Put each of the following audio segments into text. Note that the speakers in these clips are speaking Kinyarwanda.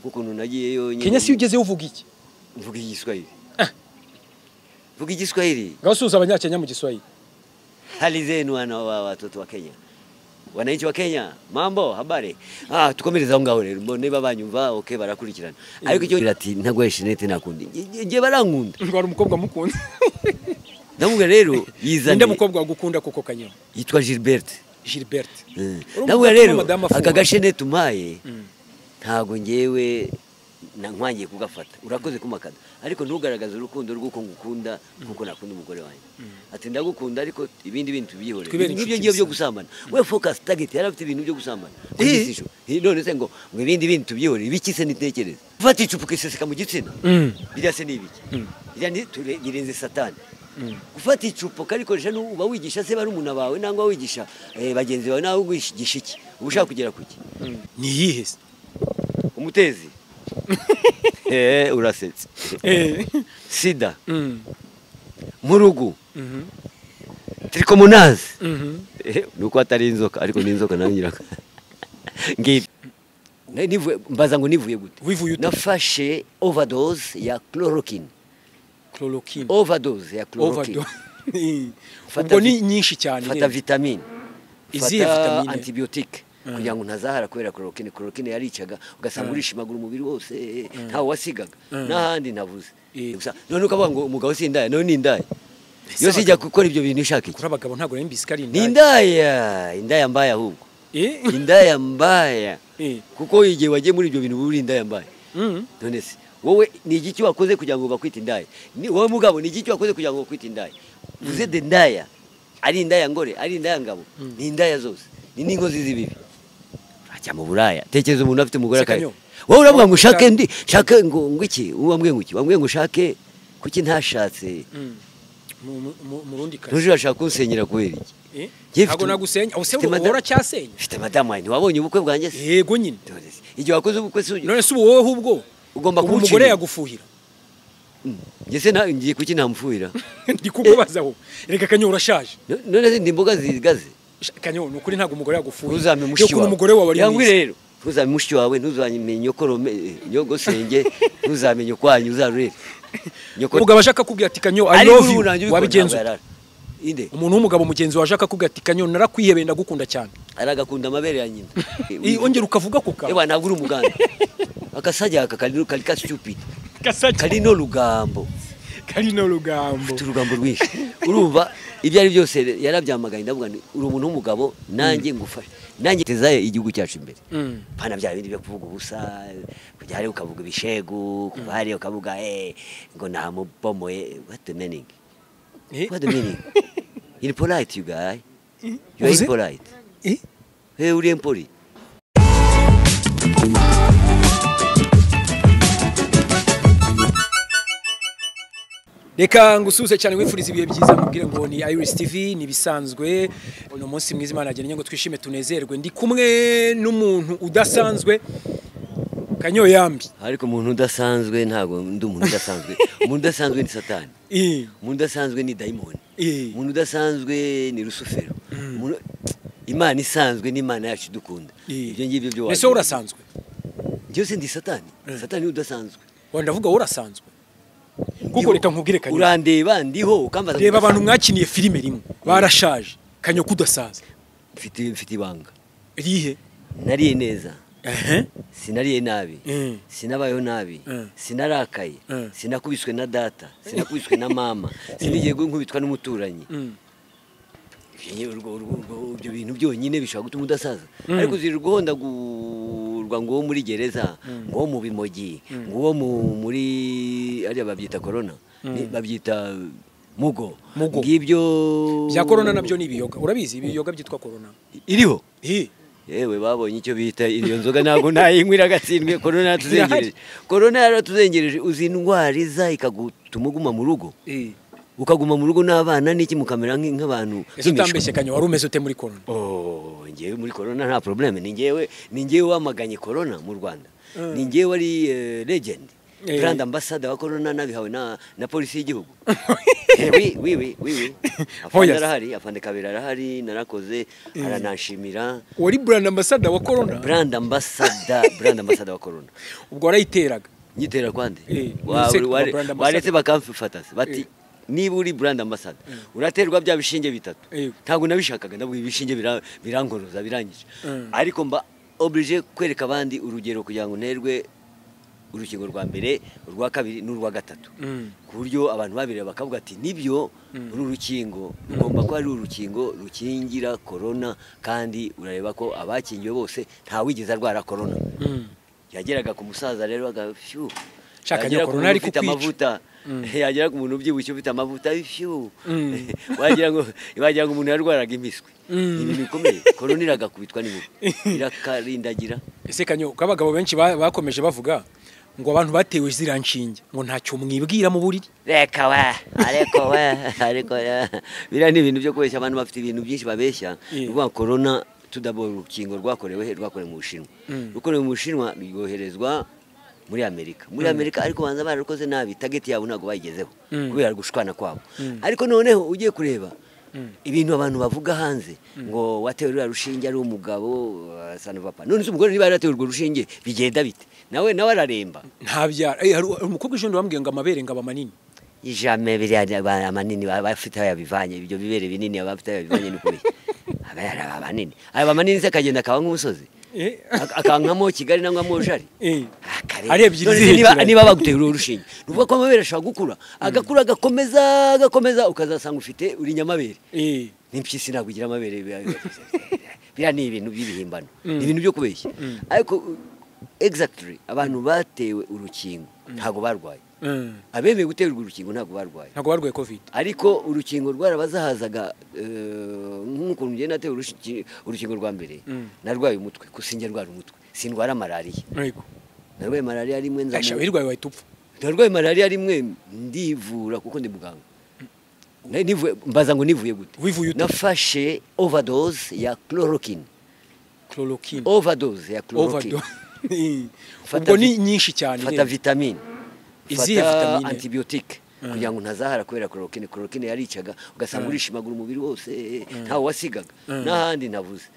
kukuntu nagiyeyo nyine. Kenya si ugeze uvuga iki? Mvuga igiswahili. Mvuga igiswahili. Ngasuza abanyakenya mu Giswahili. Hali zenu watoto wa Kenya. Wananchi wa Kenya, mambo, habari. Tukomereza aho ngaho rero. Niba banyumva okay barakurikirana. Ariko icyo ati ntagweshe nete nakundi. Nge barankunda. Ngwara umukobwa mukunda. Ndamubwira rero yizane. Ninde mukobwa wagukunda kuko Kenya? Yitwa Gilbert. Ndamubwira rero aka gashene tumaye. Ntago ngewe nankwangiye kugafata. Urakoze kumakada. Ariko ntugaragaza urukundo rw'uko ngukunda kuko nakunda umugore wanjye. Ati ndagukunda ariko ibindi bintu byihore. Nibyo ngiye byo gusambana. We focus target yarafite ibintu byo gusambana. None se ngo ibindi bintu byihore ibikise nitekereza. Fata icupa ukiseseka mu gitsina. Birya se nibiki. Birya ni turenze satani. Gufata icupa karikoresha n'uba wigisha se bari umuntu bawe nangwa wigisha bagenzi bawe nawe wigisha iki. Ubushaka kugera kuki. Ni yihe se? Umutezi. Urasetse. Sida. Murugu. Trichomonazi. Nuko atari inzoka ariko ni inzoka nanyiraka. Ngiye mbaza ngo nivuye gute. Nafashe overdose ya chloroquine. Overdose ya chloroquine. Ubwo ni nyinshi cyane. Fata vitamine. Izihe vitamine? Antibiotique. Kugira ngo ntazahara kubera chloroquine yaricaga ugasanga urishimagura umubiri wose ntawe wasigaga n'ahandi navuze. None ukavuga ngo umugabo sindaya none nindaya. Yo sijya gukora ibyo bintu ishaka iki. Kuri abagabo ntago rero mbisikari indaya mbaya ahubwo. Indaya mbaya. Kuko igihe wagiye muri ibyo bintu buri indaya mbaya. None se wowe ni igiki wakoze kugira ngo bakwite indaya? Wowe mugabo ni igiki wakoze kugira ngo bakwite indaya? Uze de ndaya. Ari indaya ngore, ari indaya ngabo. Ni indaya zose. Ni ningozi zibibi. Ajya mu buraya. Tekereza umuntu afite umugore akaye. Wowe uravuga ngo shake ngo iki? Wambwiye ngo iki? Wambwiye ngo shake kuki ntashatse? Mu rundi kazi. Ntuje urashaka kunsenyera kubera iki? Ntago nagusenya. Ose uhora cyasenya. Mfite madamu wanjye wabonye ubukwe bwanjye se? Yego nyine. Igihe wakoze ubukwe se none se wowe ahubwo ugomba kuba umugore yagufuhira. Ngese ngiye kuki ntamufuhira? Ndi kukubazaho. Reka Kanyo urashaje. None se ndi imboga zigaze. Kanyo nukuri ntago umugore yagufuhira. Uzame mushiki wawe. Umugore wawe ari mwiza. Rero ntuzame mushiki wawe ntuzamenye nyogosenge ntuzamenye kwanyu uzarure. Umugabo ashaka kubwira ati Kanyo I love you wabigenza. Inde umuntu w'umugabo mugenzi waje akakubwira ati Kanyo narakwihebeye ndagukunda cyane. Aragakunda amabere ya nyina. Ongera ukavuga ko ka. Eba ntabwo uri umuganda. Akasajya kali stupid. Kali no lugambo. Turugambo rwishi. Urumva ibyo ari byose yarabyamagaye ndavuga uri umuntu w'umugabo nanjye ngufasha. Nanjye tezaye igihugu cyacu imbere. Pana bya bindi byo kuvuga ubusa kujya hari ukavuga ibishegu kuva hari ukavuga ngo nta mubomoye. What the meaning? What the meaning? You're polite, you guy. You are impolite. Hey, uri impoli. Reka ngusuze cyane wifuriza ibihe byiza mubwire ngo ni Iris TV nibisanzwe uno munsi mwiza Imana agennye ngo twishime tunezerwe ndi kumwe n'umuntu udasanzwe Kanyo Yambi. Ariko umuntu udasanzwe ntago ndi umuntu udasanzwe. Umuntu udasanzwe ni Satani. Umuntu udasanzwe ni Daimon. Umuntu udasanzwe ni Rusufero. Imana isanzwe ni Imana yacu dukunda. Ibyo ngibyo byo waje. Ese urasanzwe? Byose ndi Satani. Satani udasanzwe. Ndavuga urasanzwe. Kuko reka nkubwire Kanyo. Urandeba ndiho ukambaza. Reba abantu mwakiniye filime rimwe barashaje. Kanyo kudasaza. Mfite ibanga. Rihe? Nariye neza. Sinariye nabi. Sinabayeho nabi. Sinarakaye. Sinakubiswe na data. Sinakubiswe na mama. Sinigeye nkubitwa n'umuturanyi. Ibyo bintu byonyine bishaka gutuma udasaza. Ariko zirugohondagurwa ngo muri gereza, ngo mu bimogi, ngo muri ari babyita corona. Babyita mugo. Ngibyo bya corona nabyo ni ibiyoga. Urabizi ibiyoga byitwa corona. Iriho? Yewe babonye icyo bita iyo nzoga nago nayinkwira gatsindwe corona tuzengereje. Corona yaratuzengereje uzi indwara iza ikagutuma uguma mu rugo. Ukaguma mu rugo n'abana n'iki mukamera nk'abantu. Ese utambeshye Kanyo wari umeze ute muri corona? Ngewe muri corona nta problème. Ni ngewe wamaganye corona mu Rwanda. Ni ngewe ari legend. brand ambassador wa corona nabihawe na polisi y'igihugu. Oui. Afande arahari, afande Kabera arahari, narakoze arananshimira. Wari brand ambassador wa corona? Brand ambassador wa corona. Ubwo warayiteraga? Nyitera kwande? Waretse bakamfata bati niba uri brand ambassador uraterwa bya bishinge bitatu. Ntago nabishakaga, ndabwo ibishinge birangoroza birangije. Ariko mba oblige kwereka abandi urugero kugira ngo nterwe urukingo rwa mbere, urwa kabiri n'urwa gatatu. Ku buryo abantu babire bakavuga ati nibyo uru rukingo rugomba ko ari urukingo rukingira corona, kandi urareba ko abakingiwe bose nta wigize arwara corona. Yageraga ku musaza rero agafyu shakanya corona ari kukwica amavuta, yagera ku muntu ubyibushye ufite amavuta fyu wagira ngo umuntu yarwaraga imiswi. Ibintu bikomeye, corona iragakubitwa n'inkuba irakarindagira. Ese kanyo kabagabo benshi bakomeje bavuga ngo abantu batewe ziranshinge ngo ntacyo mwibwira mu buriri. Reka ariko bira ni ibintu byo kubeshya, abantu bafite ibintu byinshi babeshya. Rwa corona tudabora urukingo rwakorewe mu Bushinwa. Rukorewe mu Bushinwa ryoherezwa muri Amerika, ariko banza bararukoze nabi, target yabo ntago bayigezeho kubera gushwana kwabo. Ariko noneho ugiye kureba ibintu abantu bavuga hanze ngo watewe rura rushinge ari umugabo sana papa, none umugore niba yaratewe urwo rushinge bigenda bite? Nawe araremba ntabyara. Umukobwa ejo ndabambwiye ngo amabere ngaba manini. Ijame biriya amanini bafite yabivanye, ibyo bibere binini abafite yabivanye n'ukuri. Abara banini, aba manini se kagenda kawa nk'umusozi. Akankamo Kigali nangamo Jari. Ari ebyiri niba baguteye urushinge nuvuga ko amabere ashaka gukura, agakura agakomeza ukazasanga ufite uri nyamabere. N'impyisi nagugira amabere bira ni ibintu by'ibihimbano, ni ibintu byo kubeshya. Ariko exactly abantu batewe urukingo ntago barwaye. Abemeye guterwa urukingo ntago barwaye covid. Ariko urukingo rwarabazahazaga nk'uko ngiye natewe urukingo rwa mbere narwaye umutwe, kusinge rwara umutwe, sindwara malaria. Narwaye malaria rimwe wirwaye wahitupfa. Narwaye malaria rimwe ndivura kuko ndi muganga. Mbaza ngo nivuye gute? Nafashe overdose ya chloroquine. Overdose ya chloroquine. Ubwo ni nyinshi cyane. Fata vitamine, izihe vitamine, antibiotique kugira ngo ntazahara kubera chloroquine yaricaga, ugasanga urishimagura umubiri wose ntawe wasigaga n'ahandi navuze.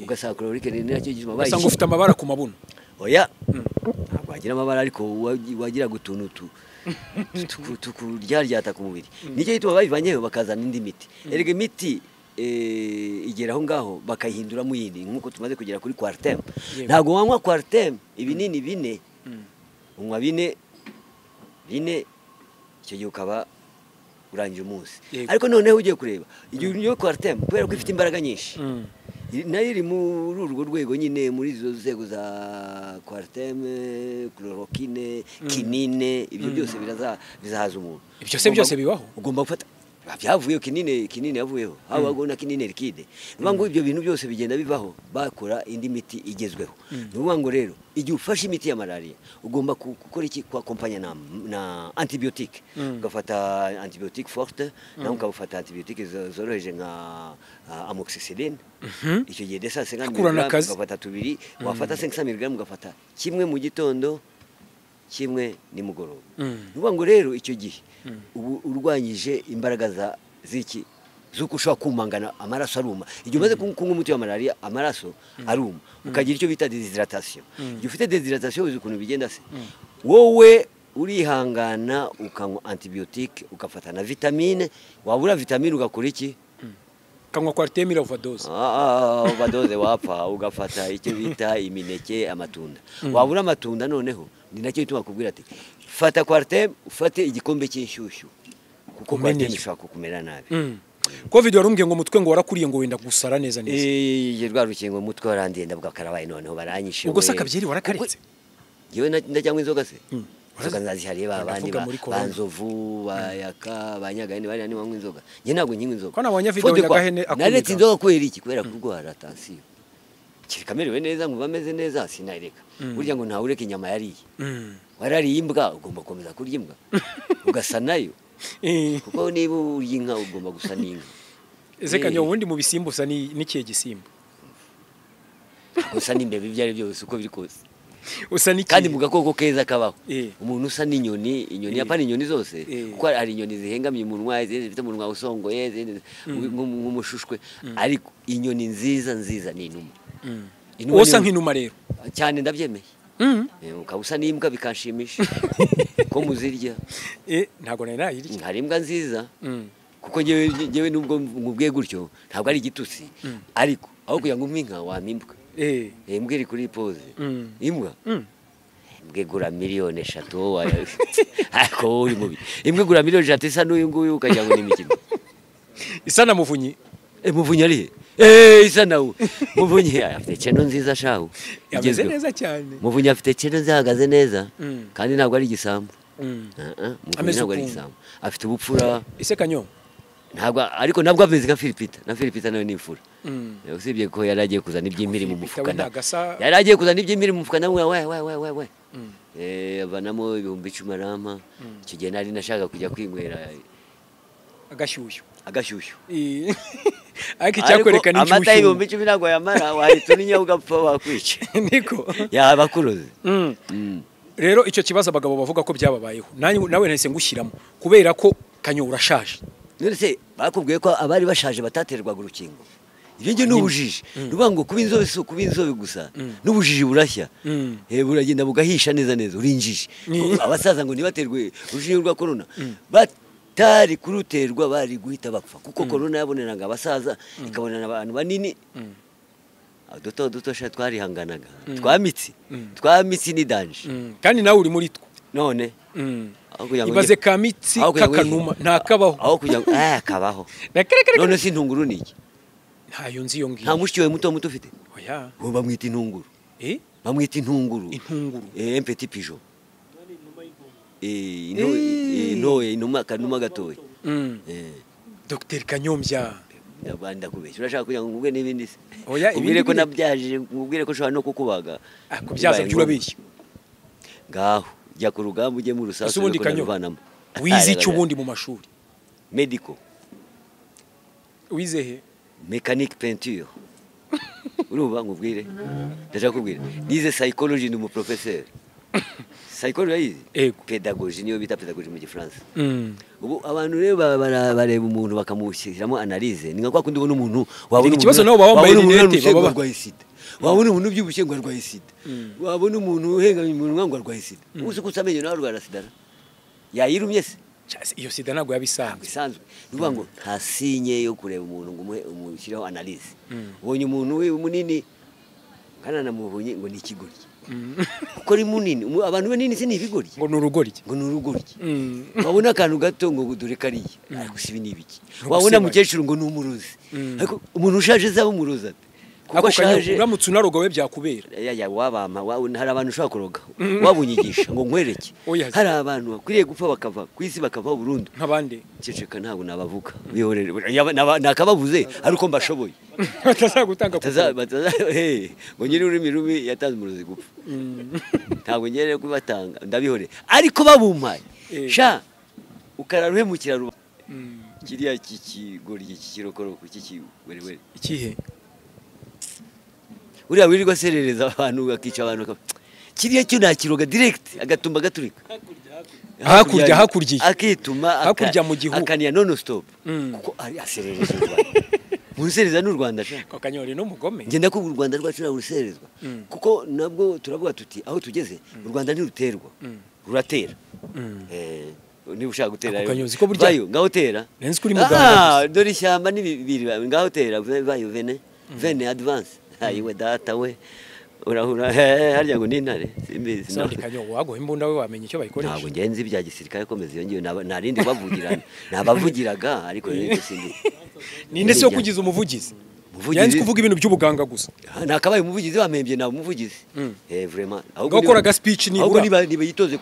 Ugasanga chloroquine ni nacyo gizuma bayi. Ugasanga ufite amabara ku mabuno. Oya, ntabwo wagira amabara ariko wagira gutunutu tukuryaryata ku mubiri. Nicyo gituma bayivanyeho bakazana indi miti. Erega imiti igera aho ngaho bakayihindura mu yindi, nkuko tumaze kugera kuri Quartem. Ntago wanywa Quartem ibinini bine, unywa bine icyo gihe ukaba urangije umunsi. Ariko noneho ugiye kureba igihe unywa Quartem kubera ko ifite imbaraga nyinshi, nayo iri muri urwo rwego nyine, muri izo nzego za Quartem, chloroquine, kinine, ibyo byose bizahaza umuntu. Ibyo byose bibaho, ugomba gufata byavuye kinini yavuyeho, habago na kinine likide. Nubango ibyo bintu byose bigenda bivaho bakora indi miti igezweho. Nubango rero igihe ufashe imiti ya malaria ugomba gukora iki? Kwa kompanya na antibiotique. Ugafata antibiotique forte, na ukafata antibiotique zoroheje nka amoxicilline. Icyo gihe desa 50 mg ugafata tubiri, wafata 500 mg ugafata kimwe mu gitondo kimwe ni mugoroba. Nubango rero icyo gihe urwanyije imbaraga ziki zuko ushobora kumangana amaraso aruma. Igihe umaze kunywa umuti wa malaria amaraso aruma, ukagira icyo bita déshydratation. Igihe ufite déshydratation uzi ukuntu bigenda se, wowe urihangana ukanywa antibiotique, ugafata na vitamine. Wabura vitamine ugakora iki? Kanywa Quartem overdose. Overdose wapfa ugafata icyo bita imineke, amatunda. Wabura amatunda noneho ni nacyo bituma kubwira ati fata Quartem, ufate igikombe cy'inshyushyu kuko Quartem ishaka kukumera nabi. Covid warumbwiye ngo mutwe ngo warakuriye ngo wenda gusara neza. Ye rwa rukingo mutwe warandiye ndabwa karabaye noneho baranyishe. Ubwo sakabyeri warakaritse? Yewe ndajyanywa inzoga se. Inzoga nazihariye babandi banzovu bayaka banyagahene bari ni banywa inzoga. Nge ntabwo nkinywa inzoga. Ko nabonye video nyagahene akubika. Naretse inzoga kubera iki? Kubera kurwara tension. Kikamerewe neza ngo bameze neza sinareka. Burya ngo ntawe ureka inyama yariye. Warariye imbwa ugomba komeza kurya imbwa. Ugasa nayo. Kuko niba urya inka ugomba gusa n'inka. Ese kanyo ubundi mu bisimbusa ni kiye gisimba? Gusa n'imbebe byari byose uko biri kose. usa n'iki kandi mu gakoko keza kabaho Eh. umuntu usa n'inyoni inyoni yapana inyoni zose kuko hari inyoni zihengamye umunwa izindi zifite umunwa usongoye izindi nk'umushushwe ariko inyoni nziza ni inuma. usa nk'inuma rero cyane ndabyemeye ukaba usa n'imbwa bikanshimisha ko muzirya ntabwo nari nayirya hari imbwa nziza kuko ngewe nubwo nkubwiye gutyo ntabwo ari igitutsi ariko aho kugira ngo umpe inka wampa imbwa imbwa iri kuri pose imbwa imbwa igura miliyoni 3 wowe ariko wowe uri mubi imbwa igura miliyoni 3 isa n'uyu nguyu ukagira ngo ni imikino isa na muvunyi muvunyi ari isa nawe muvunyi afite ceno nziza shaho yameze neza cyane muvunyi afite ceno zihagaze neza kandi ntabwo ari igisambu ameze ntabwo ari igisambu afite ubupfura ise kanyo ntabwo ariko nabwo ameze nka Philipita na Philipita nawe ni imfura usibye ko yari agiye kuzana iby'impiri mu mufuka yari agiye kuzana iby'impiri mu mufuka nawe we avanamo 10,000 arama icyo gihe nari nashaka kujya kwinywera agashyushyu ariko icyakwereka ni amata y'10,000 ntabwo yamara wahita uninya ugapfa wakwica niko yaba kuroze rero icyo kibazo abagabo bavuga ko byababayeho nawe ntese ngushyiramo kubera ko kanyo urashaje none bakubwiye ko abari bashaje bataterwaga urukingo ibyo nge n'ubujiji ruvuga ngo kuba inzobe si kuba inzobe gusa n'ubujiji burashya buragenda bugahisha neza urinjije abasaza ngo ntibaterwe urukingo rwa korona batari kuruterwa bari guhita bapfa kuko korona yaboneraga abasaza ikabonana abantu banini duto twarihanganaga twamitsi ni danje kandi nawe uri muri two none ibaze ka mitsi kakanuma ntakabaho aho kugira ngo kabaho none si intunguru niki ntayo nzi yo ngiyo nta mushyiwe muto ufite oya bo bamwita intunguru bamwita intunguru un petit pigeon inuma kanuma gatoya Dr Kanyombya Yabanda kubeshya urashaka kugira ngo ngubwe n'ibindi se oya ubwire ko nabyaje ngubwire ko ushobora no kukubaga kubyaza by'urabeshya ngaho jya ku rugamba ujye mu rusasu ubundi kanyobanamo wize icyo ubundi mu mashuri medical wize he mécanique peinture uruba ngubwire ndashaka kubwira nize psychology ni mu professeur psychology pedagogie niyo bita pedagogie mu gifaransa ubu abantu rero bareba umuntu bakamushyiramo analyse ni nka kwa kundi ubona umuntu wabona ikibazo nabo bambaye rinete baba wabona umuntu byubushye ngo arwaye sida wabona umuntu uhengamye umuntu ngo arwaye sida uzi ko usamenye nawe arwara sida yayirumye se iyo sida ntabwo yabisanzwe bivuga ngo nta sinye yo kureba umuntu ngo umushyireho analyse ubonye umuntu munini kana namubonye ngo ni ikigoryi kuko ari munini abantu banini se ni ibigoryi ngo ni urugoryi wabona akantu gato ngo dore kariya ariko si ibiki wabona mukecuru ngo ni umurozi ariko umuntu ushaje zaba umurozi ate kuko ashaje uramutse unaroga we byakubera wabama hari abantu ushaka kuroga wabunyigisha ngo nkwereke hari abantu bakwiriye gupfa bakava ku isi bakavaho burundu nk'abandi ceceka ntabwo nabavuga bihorere nakababuze ariko mbashoboye batazagutanga ngo nyiri ururimi rubi yatanze umurozi gupfa ntabwo ngereye kubatanga ndabihorere ariko babumpaye sha ukararuhemukira ruba kiriya kikigoryi kikirokoro kikiwerewere ikihe uriya wirirwa aserereza abantu bakica abantu kiriya cyo nakiroga direct agatumba gaturika hakurya akituma hakurya mu gihugu akaniya non stop kuko ari aserereza Murusereza n'u Rwanda sha Kakanyori n'umugome ngenda ko u Rwanda rwacu na ruserezwa kuko nabwo turavuga tuti aho tugeze u Rwanda ntiruterwa ruratera niba ushaka gutera bayo ngaho tera nenzi kuri muganga dore ishyamba n'ibiri ngaho tera bayo vene advance ayiwe data we urahura harya ngo n'intare simbizi sandi kanyo wago imbunda we wamenye icyo bayikoresha ntabwo ngenzi bya gisirikare komeza yongiye narindi bavugirana nabavugiraga ariko rero sindi ninde se kugiza umuvugizi yanzi kuvuga ibintu by'ubuganga gusa nakabaye umuvugizi wamembye na umuvugizi vraiment ahubwo gukora speech ni ahubwo niba yitoze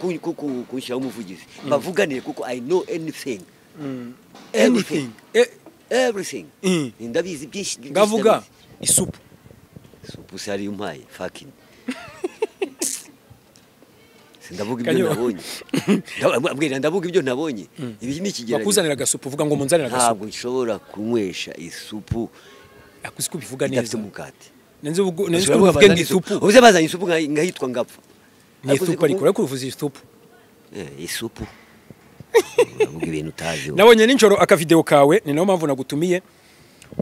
kunshyira umuvugizi bavuganire kuko I know anything everything ndabizi byinshi ngavuga isupu sari umpaye fucking sindavuga ibyo nabonye ndavuga ibyo nabonye ibi ni kigerageza bakuzanira gasupu uvuga ngo munzanira gasupu ntabwo nshobora kunywesha isupu akuzi ko bivuga neza mukati nenze uvuge isupu uze bazanye isupu ngahitwa ngapfa ni isupu ariko ureko uvuze isupu isupu uvuga ibintu utazi nabonye ninjoro akavideo kawe ni nayo mpamvu nagutumiye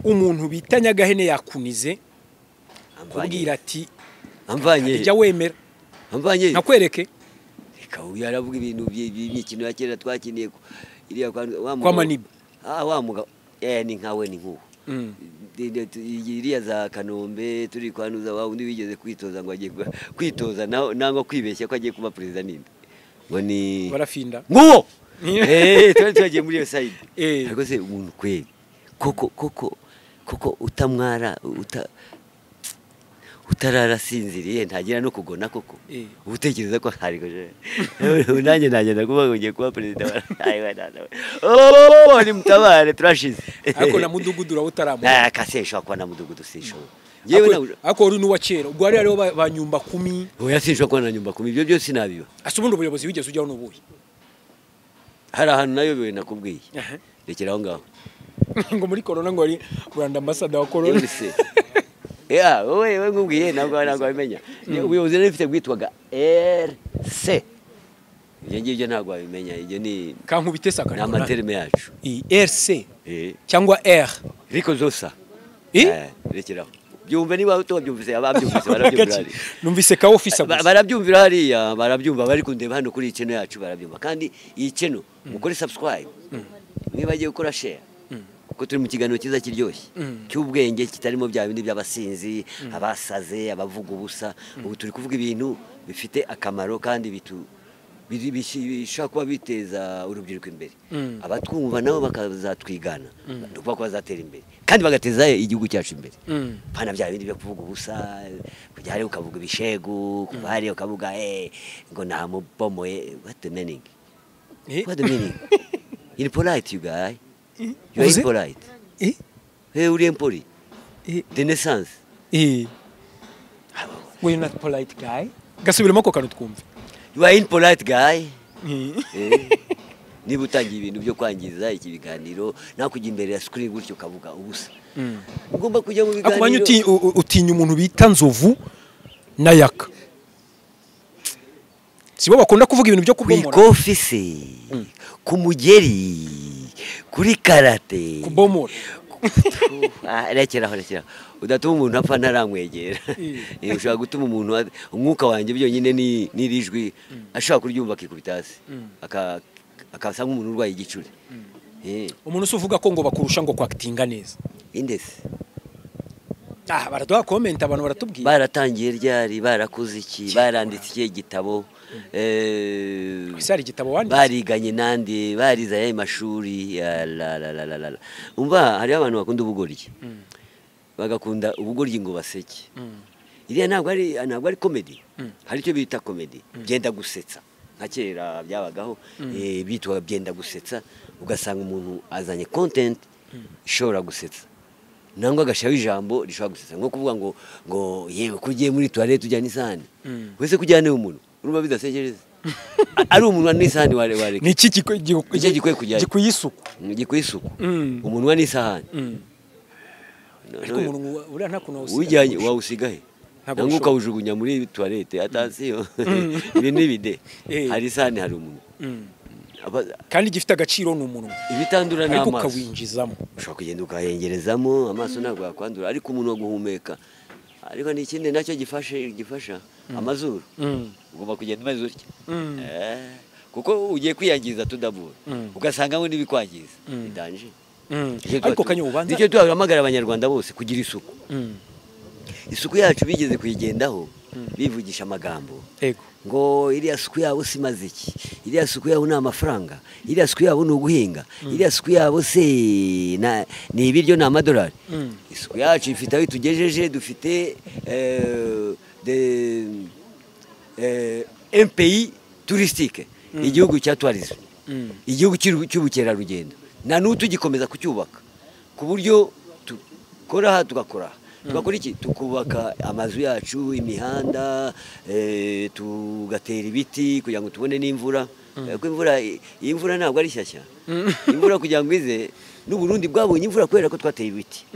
umuntu bitanya agahene yakunize kubwira ati amvanye jya wemera amvanye nakwereke uyu aravuga ibintu by'imikino ya kera twakiniye iriya kwa Maniba wamuga ni nkawe ni nkuwo iriya za Kanombe turi kwanuza wa undi wigeze kwitoza ngo agiye kwitoza nangwa kwibeshya ko agiye kuba president ninde ngo ni barafinda nguwo twagiye muri iyo side ariko se umuntu kweli koko utamwara utararasinziriye ntagira no kugona koko ubutekereza ko hari nanjye nagenda kuba ngiye kuba president ni mutabare turashize ariko na mudugudu urautaramu kasesho kwa na mudugudu sisho yewe ako uri nuwa kera ubwo ari rero banyumba 10 oya sisho kwa na nyumba 10 ibyo byose nabiyo asubundi ubuyobozi bigeze ujyaho nubuye hari ahantu nayobewe nakubwiye rekeraho ngaho ngo muri corona ngo ari brand ambassador wa corona wowe ngubwiye ntabwo wabimenya ubuyobozi rero bwitwaga RC ibyo ngibyo ntabwo wabimenya ibyo ni kankubite saka ni amaterme yacu RC cyangwa R riko zosa rekeraho byumve niba utobyumvise ababyumvise barabyumvira numvise ka officer barabyumvira hariya barabyumva bari kundeba hano kuri channel yacu barabyumva kandi iyi channel mukore subscribe mwibagiye gukora share kuko turi mu kiganiro cyiza kiryoshye cy'ubwenge kitarimo bya bindi by'abasinzi abasaze abavuga ubusa ubu turi kuvuga ibintu bifite akamaro kandi bishaka kuba biteza urubyiruko imbere abatwumva nabo bakazatwigana ndumva ko bazatera imbere kandi bagateza igihugu cyacu imbere pana bya bindi byo kuvuga ubusa kujya hari ukavuga ibishegu kubari ukavuga ngo namubomoye what the meaning in polite you guy you are impolite uri impolite de naissance we're not polite guy gasubiremo ko kantu twumve you are impolite guy niba utangiye ibintu byo kwangiza iki biganiro nta kujya imbere ya screen gutyo ukavuga ubusa ugomba kujya mu biganiro akumanya utinya umuntu bita Nzovu na Yaka sibo bakunda kuvuga ibintu byo kubomora ku office ku mugeri kuri karate kubomora rekeraho udatuma umuntu apfa ntaramwegera ushobora gutuma umuntu umwuka wanjye byonyine nirijwi ashaka kuryumva akikubita hasi akasa nk'umuntu urwaye igicuri umuntu uvuga ko ngo bakurusha ngo kwactinga neza indese baraduha comment abantu baratubwira baratangiye ryari barakuze iki baranditse iki gitabo isari igitabo wanditse bariganye nande bariza yayi mashuri la umva hari abantu bakunda ubugoryi bagakunda ubugoryi ngo baseke iriya ntabwo ari comedy hari icyo bita comedy byenda gusetsa nka kera byabagaho bitwa byenda gusetsa ugasanga umuntu azanye content ishobora gusetsa nangwa gashaho ijambo rishobora gusetsa nko kuvuga ngo yewe kugiye muri toilette ujyana isahani wese kujyana umuntu urumva bidasekereza ari umuntu n'isahani ware ni iki gikwiye kujyana gikuyisuku umuntu n'isahani ariko umuntu uriya nta kuntu ujyanye wawusigahe nangwa ukawujugunya muri toilette atasiyo ibi nibide hari isahani hari umuntu kandi gifite agaciro ni umuntu ibitandura n'amaso ariko ukawinjizamo ushobora kugenda ukayengerezamo amaso ntabwo yakwandura ariko umuntu wo guhumeka ariko ni ikindi nacyo gifasha amazuru ugomba kugenda umeze utya kuko ugiye kwiyangiza tudabura ugasangamo n'ibikwangiza bidanje ariko kanyo ubanza nicyo duhamagara abanyarwanda bose kugira isuku isuku yacu bigeze kuyigendaho bivugisha amagambo ngo iriya suku yabo simaze iki iriya suku yabo ni amafaranga iriya suku yabo ni uguhinga iriya suku yabo se ni ibiryo ni amadolari isuku yacu ifite aho itugejeje dufite un pays touristique igihugu cya tourisme igihugu cy'ubukerarugendo na n'utu gikomeza kucyubaka ku buryo tukora aha tugakora tugakora iki tukubaka amazu yacu imihanda tugatera ibiti kugira ngo tubone n'imvura kuko iyi mvura ntabwo ari shyashya imvura kugira ngo ize n'u Burundi bwabonye imvura kubera ko twateye ibiti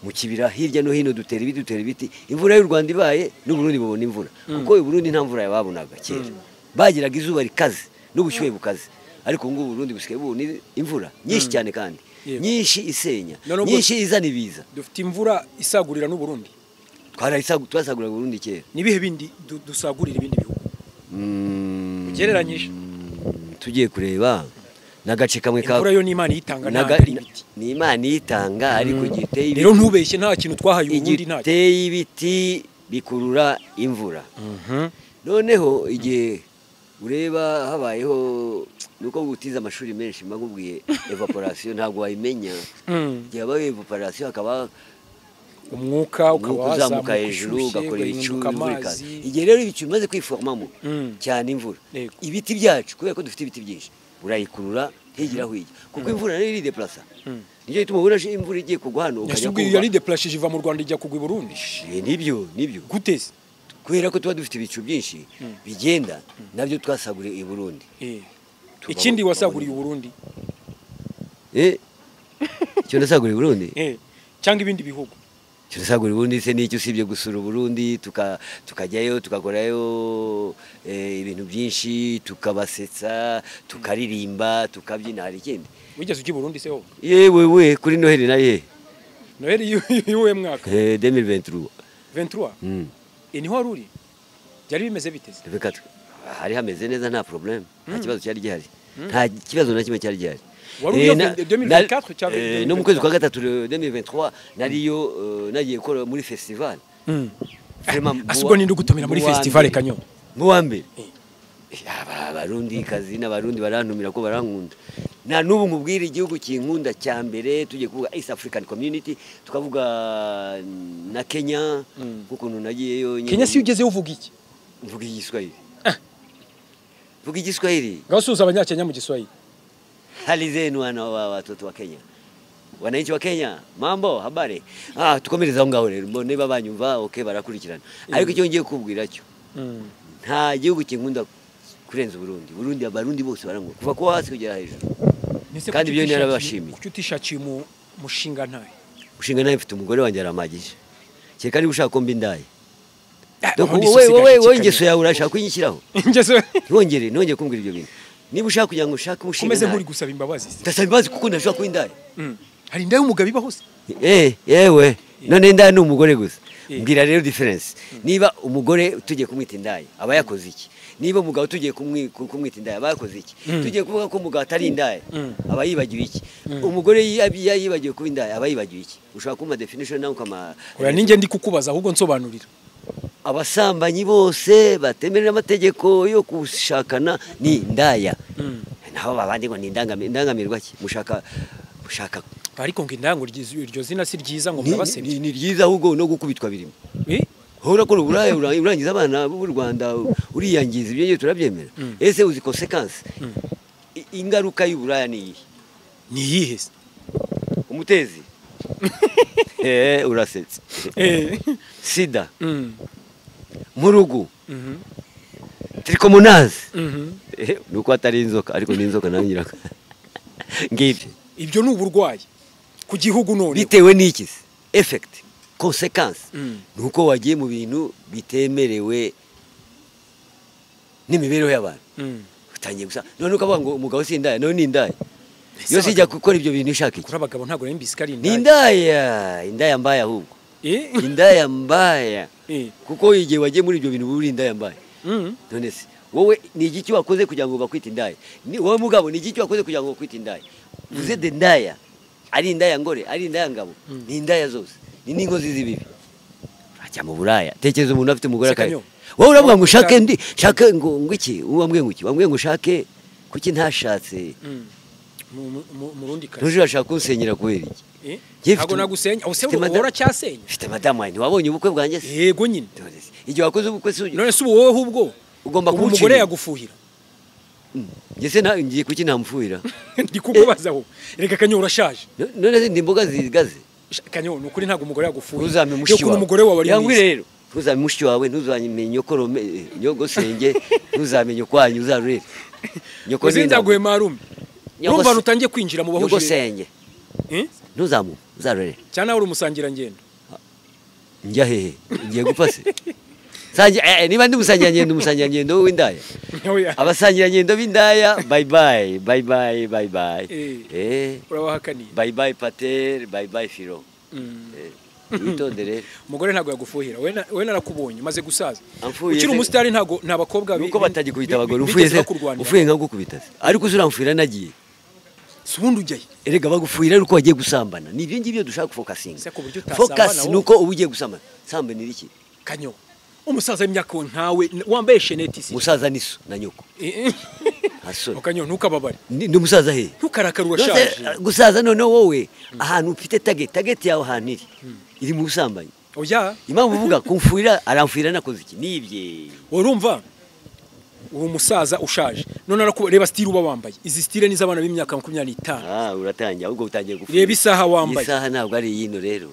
mu kibira hirya no hino dutera ibiti imvura y'u Rwanda ibaye n'u Burundi bubona imvura kuko u Burundi nta mvura yababonaga kera bagiraga izuba rikaze n'ubushyuhe bukaze ariko ngo u Burundi busigaye bubona imvura nyinshi cyane kandi nyinshi isenya nyinshi izana ibiza dufite imvura isagurira n'u Burundi twasagurira u Burundi kera nibihe bindi dusagurira ibindi bihugu ugereranyije tugiye kureba nagace kamwe ka imvura yo n'Imana yitanga ni Imana yitanga ariko giteye rero ntubeshye nta kintu twahaye ubundi nta giteye ibiti bikurura imvura noneho igihe ureba habayeho nuko gutiza amashuri menshi magubwiye evaporation ntabwo wayimenya igihe habaye evaporation akaba umwuka ukazamuka hejuru ugakora ibicu igihe rero ibicu bimaze kwiformamo cyane imvura ibiti byacu kubera ko dufite ibiti byinshi urayikurura higira hwijya kuko imvura nayo iri deplacer niyo ituma ubona imvura igiye kugwa hano ukajya kuba yari deplacer iva mu Rwanda ijya kugwa i Burundi nibyo guteze kubera ko tuba dufite ibicu byinshi bigenda nabyo twasaguriye i Burundi ikindi wasaguriye u Burundi icyo nasaguriye i Burundi cyangwa ibindi bihugu turasagura Burundi se n'icyo usibye gusura Burundi tukajyayo tugakorayo ibintu byinshi tukabasetsa tukaririmba tukabyina hari ikindi wigeze ujya i Burundi se wowe yewe kuri Noheli naye Noheli y'uwe mwaka 2023 niho wari uri byari bimeze biteze hari hameze neza nta problem nta kibazo cyari gihari nta kibazo na kimwe cyari gihari wari 2024 cyangwa no mu kwezi kwa gatatu 2023 nariyo nagiye gukora muri festival asubwo ninde gutumira muri festival Kanyo mu wa mbere abarundi kazi n'abarundi barantumira ko barankunda na nubu nkubwira igihugu kinkunda cya mbere tujye kuvuga East African Community tukavuga na Kenya kuko nagiyeyo Kenya si ugeze uvuga iki mvuga igiswahili mvuga igiswahili gasuza abanyakenya mu giswahili hali zenu wana watoto wa Kenya wananchi wa Kenya mambo habari tukomereza ngaho rero mbone babanyumva okay barakurikirana ariko icyo ngiye kubwira cyo nta gihugu kinkunda kurenza Burundi abarundi bose barangwa kuva ko hasi kugera hejuru kandi byo narabashimiye kuki utishakiye mu mushinga ntaye mfite umugore wanjye aramagije cyeka ari ushaka ko mbindaye wowe ingeso yawe urashaka kuyinshyiraho nongeye kumbwira ibyo bintu niba ushaka kugira ngo ushake umushinga umeze nk'uri gusaba imbabazi ndasaba imbabazi kuko ndashaka kwindaya hari indaye umugabo ibaho se yewe none indaya ni umugore gusa mbwira rero difference niba umugore tugiye kumwita indaya aba yakoze iki niba umugabo tugiye kumwita indaya aba yakoze iki tugiye kuvuga ko umugabo atari indaya aba yibagiwe iki umugore yibagiwe kuba indaya aba yibagiwe iki ushaka kuma definition nawe kama oya ninjye ndi kukubaza ahubwo nsobanurira abasambanyi bose batemerera amategeko yo gushakana ni indaya naho babandi ngo ni indangamirwa ki mushaka ariko ngo indango iryo zina si ryiza ngo murabasebye ni ryiza ahubwo no gukubitwa birimo hora ko urangiza abana b'u Rwanda uriyangiza ibyo turabyemera ese uzi consequence ingaruka y'uburaya ni iyihe umutezi urasetse sida murugu trikomonazi nuko atari inzoka ariko ni inzoka nayo nyiraka ngibyo ibyo ni uburwayi ku gihugu none bitewe n'iki effect consequence nuko wagiye mu bintu bitemerewe n'imibereho y'abantu utangiye gusa none ukavuga ngo umugabo si indaya none ni indaya yo sijya gukora ibyo bintu ishaka iki kuri abagabo ntabwo rero mbisikari indaya mbaya ahubwo indaya mbaya kuko igihe wagiye muri ibyo bintu buri indaya mbaya none se wowe ni igiki wakoze kugira ngo bakwite indaya wowe mugabo ni igiki wakoze kugira ngo bakwite indaya uze de ndaya ari indaya ngore ari indaya ngabo ni indaya zose ni n'inkozi z'ibibi ajya mu buraya tekereza umuntu afite umugore akaye wowe uravuga ngo shake ngo iki wambwiye ngo ushake kuki ntashatse murundi kazi ntuje urashaka kunsenyera kubera iki ntabwo nagusenya use uhora cyasenya mfite madamu wanjye wabonye ubukwe bwanjye se yego nyine igihe wakoze ubukwe se none se wowe ahubwo ugomba kuba umugore yagufuhira ngese ngiye kuki ntamufuhira ndi kukubaza aho reka Kanyo urashaje none ndi imboga zigaze Kanyo nukuri ntabwo umugore yagufuhira uzame mushiki wawe umugore wawe ari yangwi rero ntuzamenye mushiki wawe ntuzamenye nyokorome nyogosenge ntuzamenye kwanyu uzarure nyoko sindaguhe marume urumva utangiye kwinjira mu bahuje nyogosenge ntuzamu uzarore cyane uri umusangira ngendo njya hehe ngiye gupfa se niba ndi umusangira ngendo w'indaya abasangira ngendo b'indaya bye bye urabahakaniye bye bye Patel bye bye Firo witondere umugore ntago yagufuhira we narakubonye maze gusaza ukiri umusitari ntago nta bakobwa nuko batagikubita abagore ufuye nka gukubita ariko uzuramfira nagiye subundi ujyaye erega bagufuhira ariko wagiye gusambana ni ibyo ngibyo dushaka focusinga focus nuko ubu ugiye gusambana sambanira iki kanyo umusaza w'imyaka nkawe wambaye sheneti si musaza niso na nyoko hasoni kanyo ntukababare ndi umusaza he ntukarakara urashaje gusaza none wowe ahantu ufite target yawe ahantu iri mu busambanyi oya impamvu uvuga kumfuira aramfuira nakoze iki nibye urumva uwo musaza ushaje none reba style uba wambaye izi style ni z'abana b'imyaka 25 uratangiye ahubwo utangiye gufira reba isaha wambaye isaha ntabwo ari yino rero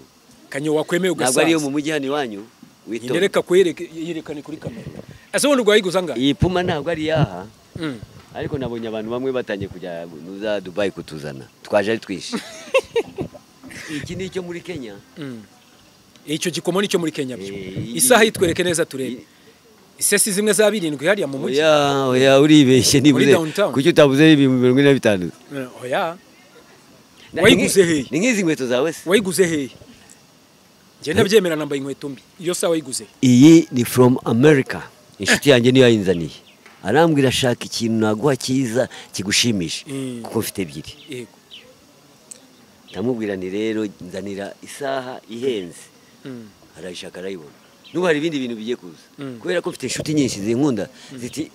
kanyo wakwemeye ugasaza ntabwo ari yo mu mujyi hano iwanyu Indereka yerekane kuri kamera. Ese wundi rwayiguza nga? Iyi puma ntabwo ari yaha. Ariko nabonye abantu bamwe batangiye kujya nuza Dubai kutuzana. Twaje ari twishi. Iki ni cyo muri Kenya. Icyo gikomo ni cyo muri Kenya byo. Isaha yitwereke neza turebe. Isesi zimwe za 7 hariya mu mujyi. Oya uribeshye nibuze. Kuki utavuze 45? Oya. Wayiguze he? Ni ngizi inkweto zawe se? Wayiguze he? Genda byemera nambaye inkweto mbi. Iyo sawa yiguze. Iyi ni from America. Inshuti yanjye niyo yayinzaniye. Arambwira shaka ikintu naguha cyiza kigushimisha kuko mfite ebyiri. Yego. Ndamubwira ni rero nzanira isaha ihenze. Arayishaka arayibona. Nubu hari ibindi bintu bigiye kuza. Kubera ko mfite inshuti nyinshi zinkunda ziti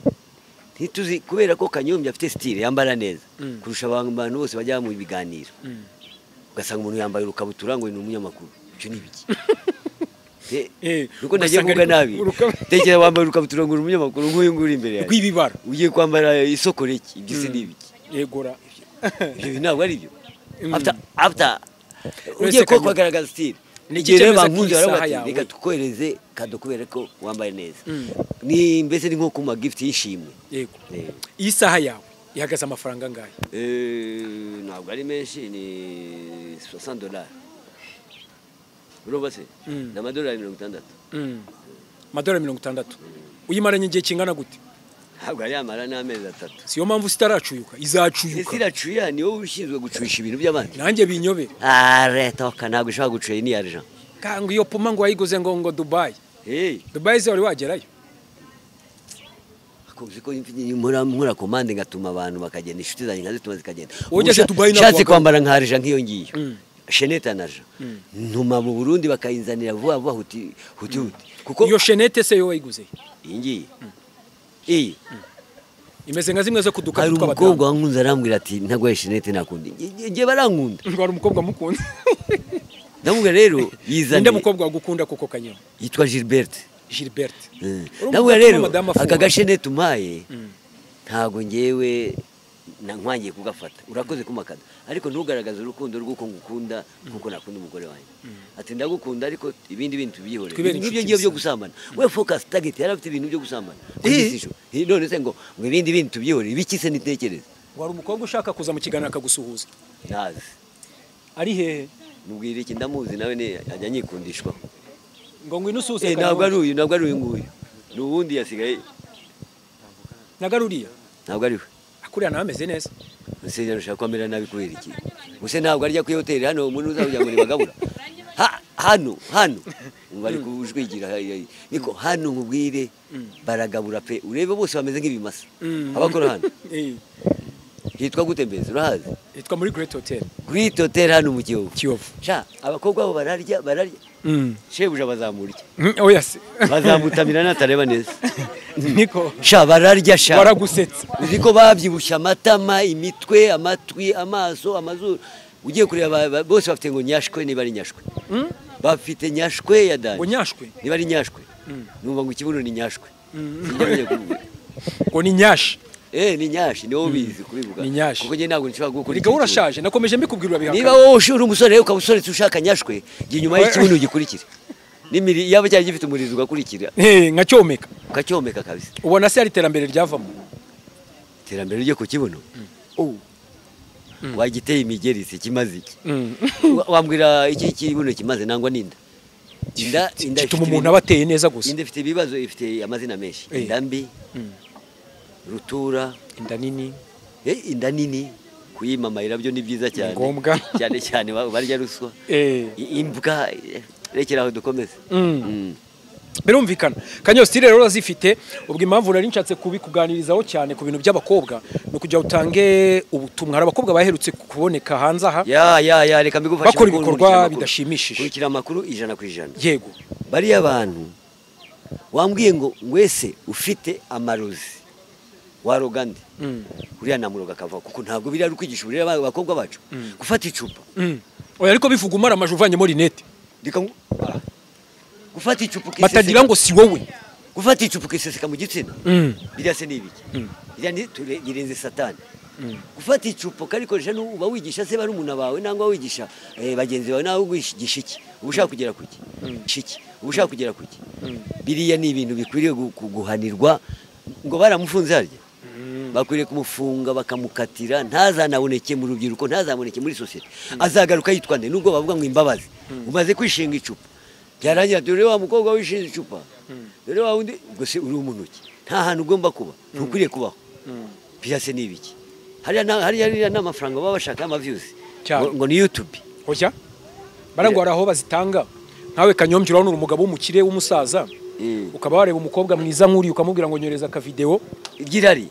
ntituzi kubera ko Kanyombya afite style yambara neza kurusha abantu bose bajya mu biganiro. Ugasanga umuntu yambaye urukabutura ngo ni umunyamakuru. Nibiki nuko nagiye kuvuga nabi tekera wambaye urukabutura ngo umunyamakuru nk'uyu nguri imbere yawe kwibibara ugiye kwambara isoko reki ibyo se nibiki yegora ibyo ntabwo ari byo after ugiye ko kwagaragaza style nigire bankunze barabati reka tukohereze kado kubera ko wambaye neza ni mbese ni nko kuma gift yishimwe yego iyi saha yawe ihagaze amafaranga ngahe ntabwo ari menshi ni $60 Urobase na madolari 60 madolari 60 uyimaranye igihe kingana gute ntabwo ari amara n'amezi 3 siyo mpamvu sitaracuyuka izacuyuka siracuya niwo ushinzwe gucuyisha ibintu by'abandi nanjye binyobe toka ntabwo ushaka gucuya ni argent kango iyo puma ngo wayiguze ngo Dubai Dubai ze wari wagerayo akoze ko nkora commande ngatuma abantu bakagenda inshuti zanjye nkazituma zikagenda ugeze Dubai nashatse kwambara nka argent nk'iyo ngiyo Shenete naje ntuma mu Burundi bakayinzanira vuba vuba huti kuko iyo Shenete se yo wayiguze ingi imeze nka zimwe zo kuduka tw'abadamu umukobwa wankunze arambwira ati ntagwaye Shenete nakundi ngiye barankunda ngo ari umukobwa mukunda ndamubwira rero yizanye inde mukobwa wagukunda koko Kanyo yitwa Gilbert ndamubwira rero aka gashenete umpaye ntago ngewe nkwangiye kugafata urakoze kumakada ariko ntugaragaze urukundo rw'uko ngukunda kuko nakunda umugore wanjye ati ndagukunda ariko ibindi bintu tubyihore ibyo ngiye byo gusambana we focus target yarafite ibintu byo gusambana none se ngo ibindi bintu tubyihore ibiki se nitekereza wari umukobwa ushaka kuza mu kiganiro akagusuhuza nazi ari hehe mubwira iki ndamuzi nawe ne ajya nyikundishwa ngo ngwino usuhuze ntabwo ari uyu nguyu n'ubundi yasigaye nagaruriya ntabwo ari we kuriya nawe ameze neza Musenya rushaka kwamera nabi kubera iki Muse ntabwo arya ku hotel hano umuntu uzajya muri bagabura hano bari kujwigira niko hano nkubwire baragabura pe urebe bose bameze nk'ibimasa abakora hano hitwa gute mbeze urahazi hitwa muri Great Hotel hano mu Kiyovu sha abakobwa bo bararya shebuja bazamurya oya se bazamutamira natareba neza niko sha bararya sha baragusetsa uziko babyibushya amatama imitwe amatwi amaso amazuru ugiye kureba bose bafite ngo nyashwe niba ari nyashwe bafite nyashwe ya dani ngo nyashwe niba ari nyashwe numva ngo ikibuno ni nyashwe ngo ni nyashi ni nyashi niwo bizi kubivuga kuko nge ntabwo nshobora gukora ikigo urashaje nakomeje mbikubwira bihaka niba wowe ushuri umusore uka usoretse ushaka nyashwe giye nyuma y'ikibuno gikurikira nimiri yaba cyari gifite umurizo ugakurikira nka cyomeka kacyomeka kabisa ubona se ari terambere ryavamo terambere ryo ku kibuno wagiteye imigeri se kimaze iki wambwira iki kibuno kimaze nangwa ninda inda gituma umuntu abateye neza gusa inda ifite ibibazo ifite amazina menshi indambi rutura inda nini kuyimamayira byo ni byiza cyane cyane cyane barya ruswa imbwa rekeraho dukomeze birumvikana Kanyositire rero zifite ubwo impamvu nari nshatse kubikuganirizaho cyane ku bintu by'abakobwa no kujya utange ubutumwa hari abakobwa baherutse kuboneka hanze aha ya reka mbigufashe bakora ibikorwa bidashimishije kurikira amakuru 100%. Yego bari abantu wambwiye ngo wese ufite amarozi warogande uriya namuroga kava kuko ntabwo biri ari kwigisha burira abakobwa bacu gufata icupa oya ariko bivuga umara amajuvanye muri net gufata icupa ukiseseka batagira ngo si wowe gufata icupa ukiseseka mu gitsina biriya se nibiki biriya ni turenze satani gufata icupa karikoresha n'uba wigisha se bari umuntu bawe nangwa wigisha bagenzi bawe nawe wigisha iki ubushaka kugera kuki shiki ubushaka kugera kuki biriya ni ibintu bikwiriye guhanirwa ngo baramufunze harya bakwiriye kumufunga bakamukatira ntazanaboneke mu rubyiruko ntazaboneke muri societe azagaruka yitwa nde nubwo bavuga ngo imbabazi umaze kwishinga icupa byarangira dore wa mukobwa wishinze icupa dore wa undi ubwo se uri umuntu ki nta hantu ugomba kuba ntukwiriye kubaho byase nibiki hariya n'amafaranga baba bashaka ama-views ngo ni YouTube hoya barangwara aho bazitanga nkawe Kanyombye urabona umugabo w'umukire w'umusaza ukaba wareba umukobwa mwiza nk'uri ukamubwira ngo nyoreza ka video byirari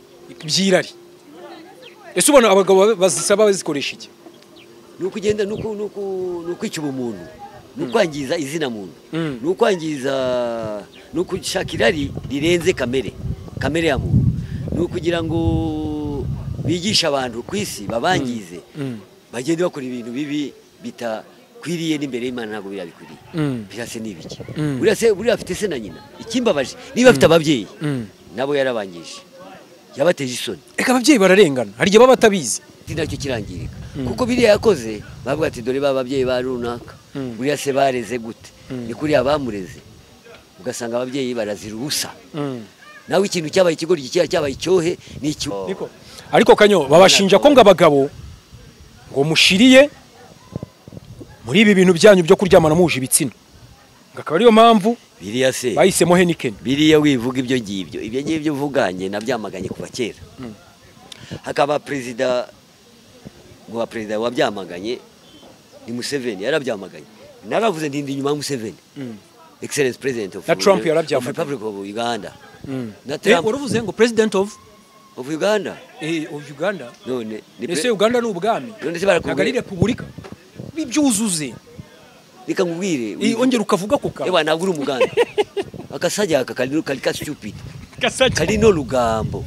ese ubona abagabo bazisaba bazikoresha iki nukugenda nukwica umuntu nukwangiza izina muntu nukwangiza nukushaka irari rirenze kamere ya muntu nukugira ngo bigisha abantu kwisi babangize bagende bakora ibintu bibi bitakwiriye n'imbere y'Imana ntabwo birabikwiriye birase nibiki buriya afite se na nyina ikimbabaje niba afite ababyeyi nabo yarabangije yabateje isoni eka ababyeyi bararengana hari igihe baba batabizi nacyo kirangirika kuko biriya yakoze bavuga ati dore bababyeyi ba runaka buriya se bareze gute ni kuriya bamureze ugasanga ababyeyi barazira ubusa nawe ikintu cyabaye ikigori cyabaye icyohe ni icyo ariko Kanyo babashinja ko ngo abagabo ngo mushiriye muri ibi bintu byanyu byo kuryamana muje ibitsina ngakaba ariyo mpamvu biriya se bahisemo Heineken biriya wivuga ibyo ngibyo uvuganye nabyamaganye kuva kera hakaba perezida wabyamaganye ni Museveni yarabyamaganye naravuze ndindi nyuma Museveni excellence president of Trump yarabyamaganye Republic of Uganda na Trump uruvuze ngo president of Uganda of Uganda none ese Uganda n'ubwami none se barakubwira repubulika bibyuzuze reka ngubwire ongera ukavuga ko ka eba ntabwo uri umuganda akasajya ka stupid karino rugambo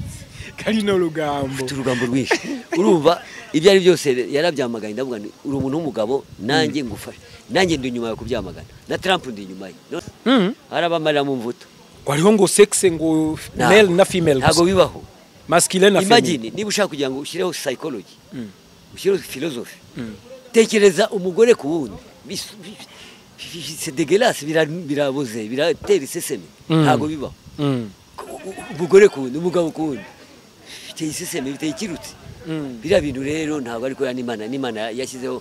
urugambo rwinshi urumva ibyo ari byose yarabyamaganye ndavuga uri umuntu w'umugabo nanjye ngufashe nanjye ndi nyuma yo kubyamagana na Trump ndi nyuma ye arabamarira mu mvuto wariho ngo sex ngo male na female ntago bibaho masculine na feminine imagine niba ushaka kugira ngo ushyireho psychology ushyireho philosophy tekereza umugore ku wundi c'est dégueulasse biraboze biratera iseseme ntago bibaho umugore ku wundi umugabo ku wundi biteye iseseme biteye ikirutse biriya bintu rero ntabwo ariko n'Imana yashyizeho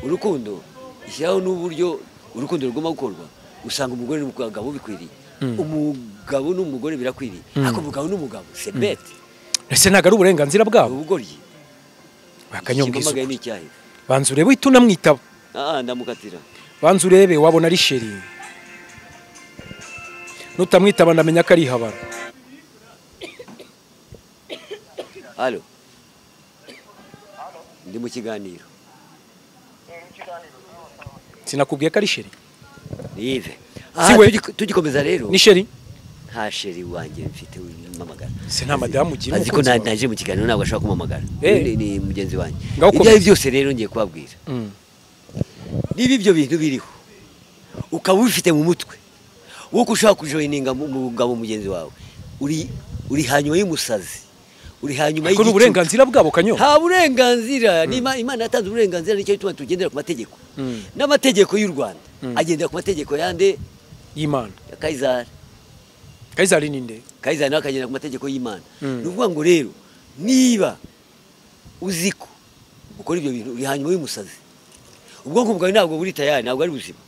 urukundo ishyiraho n'uburyo urukundo rugomba gukorwa usanga umugore n'umugabo bikwiriye umugabo n'umugore birakwiriye ariko umugabo n'umugabo c'est bête ese ntago ari uburenganzira bwabo ubugoryi bakanyongeza n'icyahe banza urebe uhita unamwitaba ndamukatira banza urebe wabona ari sheri nutamwitaba ndamenya ko ari habara Halo ndi mu kiganiro sinakubwiye ko ari sheri Yves tugikomeza rero ni sheri nta sheri wanjye mfite wimamagara se nta madamu ugira aziko naje mu kiganiro ntabwo ashaka kumamagara ni mugenzi wanjye ibyo byose rero ngiye kubabwira niba ibyo bintu biriho ukaba ubifite mu mutwe wowe ushaka kujoyininga mu mugabo mugenzi wawe uri hanyuma y'umusazi uri hanyuma y'igiti uburenganzira bwabo Kanyo nta burenganzira Imana yatanze uburenganzira nicyo bituma tugendera ku mategeko n'amategeko y'u Rwanda agendera ku mategeko yande y'Imana ya Kayizari ninde Kayizari nawe akagendera ku mategeko y'Imana ni ukuvuga ngo rero niba uziko ukora ibyo bintu uri hanyuma y'umusazi ubwonko bwawe ntabwo buri tayari ntabwo ari buzima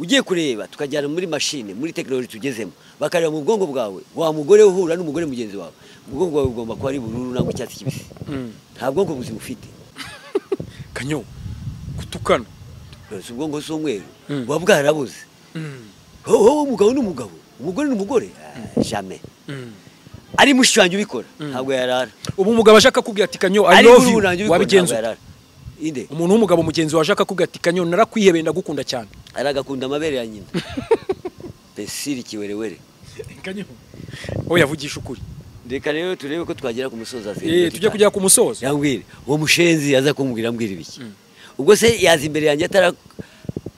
ugiye kureba tukajyana muri mashine muri tekinoloji tugezemo bakareba mu bwonko bwawe wa mugore uhura n'umugore mugenzi wawe ubwonko bwawe bugomba kuba ari bururu nangwa icyatsi kibisi nta bwonko buzima ufite Kanyo gutukana ubwonko si umweru buba bwarabuze wowe umugabo n'umugabo umugore n'umugore jamais ari mushyanyu ubikora ntabwo yarara ubu umugabo ashaka kubwira ati Kanyo I love you wabigenza inde umuntu w'umugabo mugenzi waje akakubwira ati Kanyo narakwihebeye ndagukunda cyane aragakunda amabere ya nyina pesiri kiwerewere Kanyo oya yavugisha ukuri reka rero turebe ko twagera ku musozo tujye kujya ku musozo yambwira uwo mushenzi aza kumbwira ambwira ibiki ubwo se yaza imbere yanjye atara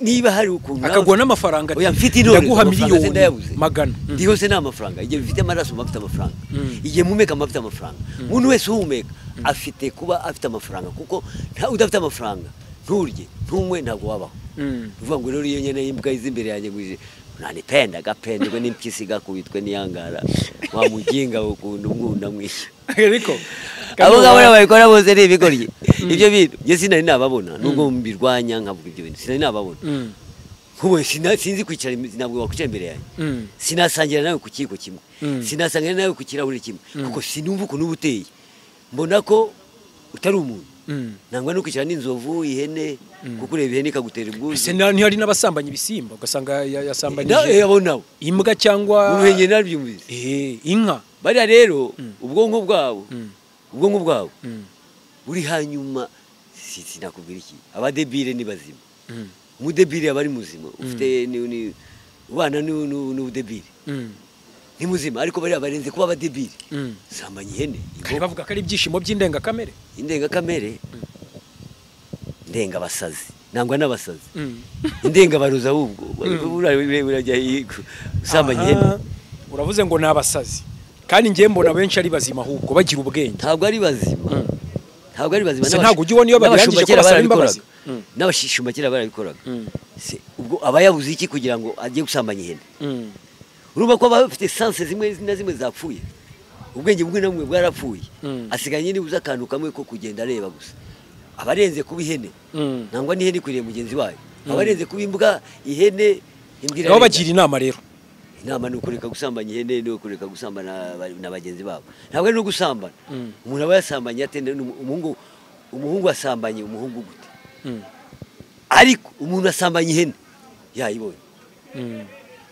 niba hari ukuntu akagwa n'amafaranga oya mfite intore ndaguha miliyoni magana ndiho se n'amafaranga igihe bifite amaraso mafite amafaranga igihe mumeka mafite amafaranga umuntu wese uhumeka afite kuba afite amafaranga kuko udafite amafaranga nturye ntunywe ntabwo wabaho uvuga ngo rero iyo nyene y'imbwa izimbere yanjye ngwije nanipenda gapendwe n'impyisi gakubitwe n'iyangara wamuginga ukunda umwunda mwishe ariko abo ngabo bayikora bose ni ibigoryi ibyo bintu je sinari nababona nubwo mbirwanya nkavuga ibyo bintu sinari nababona kubo sinzi kwicara ntabwo wakwicara imbere yanjye sinasangira nawe ku kiko kimwe sinasangira nawe ku kirahuri kimwe kuko sinumva ukuntu ubuteye mbona ko utari umuntu nangwa no kwicara n'inzovu ihene kuko ureba ihene ikagutera ubwuzu se ntihari n'abasambanya ibisimba ugasanga yasambanyije yabonaho imbwa cyangwa uruhenge nabyumvise inka bariya rero ubwonko bwabo buri hanyuma sinakubwira iki abadebire ni bazima umudebire aba ari muzima ufite ubana n'ubudebire ni muzima ariko bariya barenze kuba abadebire sambanya ihene bavuga ko ari ibyishimo by'indengakamere ndengabasazi nangwa n'abasazi indengabaruza ahubwo urajya usambanya ihene uravuze ngo ni abasazi kandi ngiye mbona benshi ari bazima ahubwo bagira ubwenge ntabwo ari bazima ntabwo ujya ubona iyo babirangije ko basaba imbabazi n'abashishuma kera barabikoraga ubwo aba yabuze iki kugira ngo ajye gusambanya ihene urumva ko bafite sanse zimwe na zimwe zapfuye ubwenge bumwe na bumwe bwarapfuye asigaye nyine buza akantu kamwe ko kugenda areba gusa abarenze kuba ihene nangwa n'ihene ikwiriye mugenzi wayo abarenze kuba imbwa ihene imbwira nabo bagira inama rero inama ni ukureka gusambanya ihene ni ukureka gusambana na bagenzi babo ntabwo ari no gusambana umuntu aba yasambanye atende umuhungu asambanye umuhungu gute ariko umuntu asambanye ihene yayibonye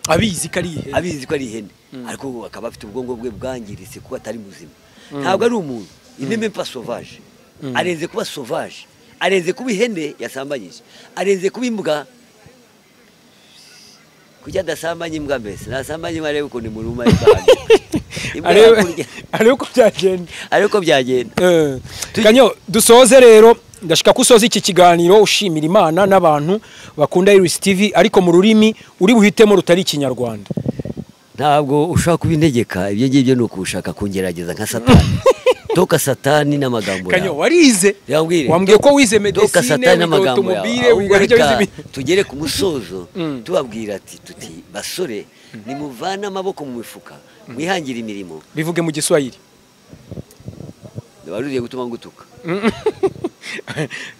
abizi ko ari ihene ariko akaba afite ubwonko bwe bwangiritse kuko atari muzima ntabwo ari umuntu ineme pas sauvage arenze kuba sauvage arenze kuba ihene yasambanyije arenze kuba imbwa kujya dasambanya imbwa mbese nasambanya imbwa arebe ukuntu muruma ariko byagenda Kanyo dusoze rero ndashaka ko usoza iki kiganiro ushimira Imana n'abantu bakunda Iris TV ariko mu rurimi uri buhitemo rutari ikinyarwanda ntabwo ushaka kubintegeka ibyo ngibyo ni ukushaka kungerageza nka satani toka satani n'amagambo yawe Kanyo warize wambwiye ko wize medicine automobile tugere ku musozo tubabwira ati tuti basore nimuvana amaboko mu mifuka mwihangira imirimo bivuge mu Giswahili baruriye gutuma ngutuka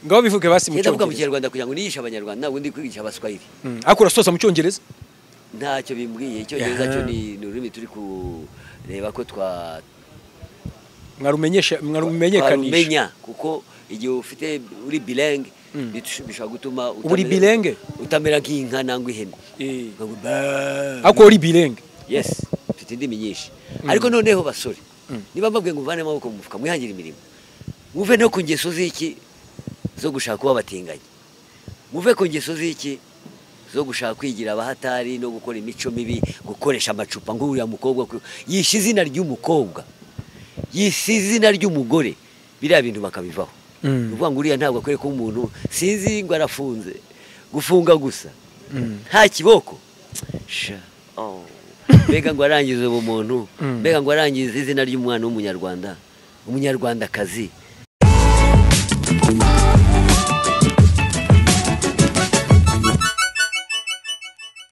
ngaho bivuge basi mu Cyongereza mu Kinyarwanda kugira ngo nigishe abanyarwanda ntabwo ndi kwigisha abaswahili akora sosa mu Cyongereza ntacyo bimbwiye Icyongereza cyo ni ururimi turi kureba ko mwarumenyekanisha kuko igihe ufite uri bilingue bishobora gutuma uri bilingue utamera nk'inka nangwa ihene ako uri bilingue yes mfite indimi nyinshi ariko noneho basore niba mbabwiye ngo uvane amaboko mu mufuka mwihangira imirimo muve no ku ngeso z'iki zo gushaka kuba batinganye muve ku ngeso z'iki zo gushaka kwigira abahatari no gukora imico mibi gukoresha amacupa ng'uriya mukobwa yishe izina ry'umukobwa yishe izina ry'umugore biriya bintu bakabivaho uvuga ngo uriya ntabwo akwiye kuba umuntu sinzi ngo arafunze gufunga gusa nta kiboko mbega ngo arangize ubumuntu mbega ngo arangize izina ry'umwana w'umunyarwanda umunyarwandakazi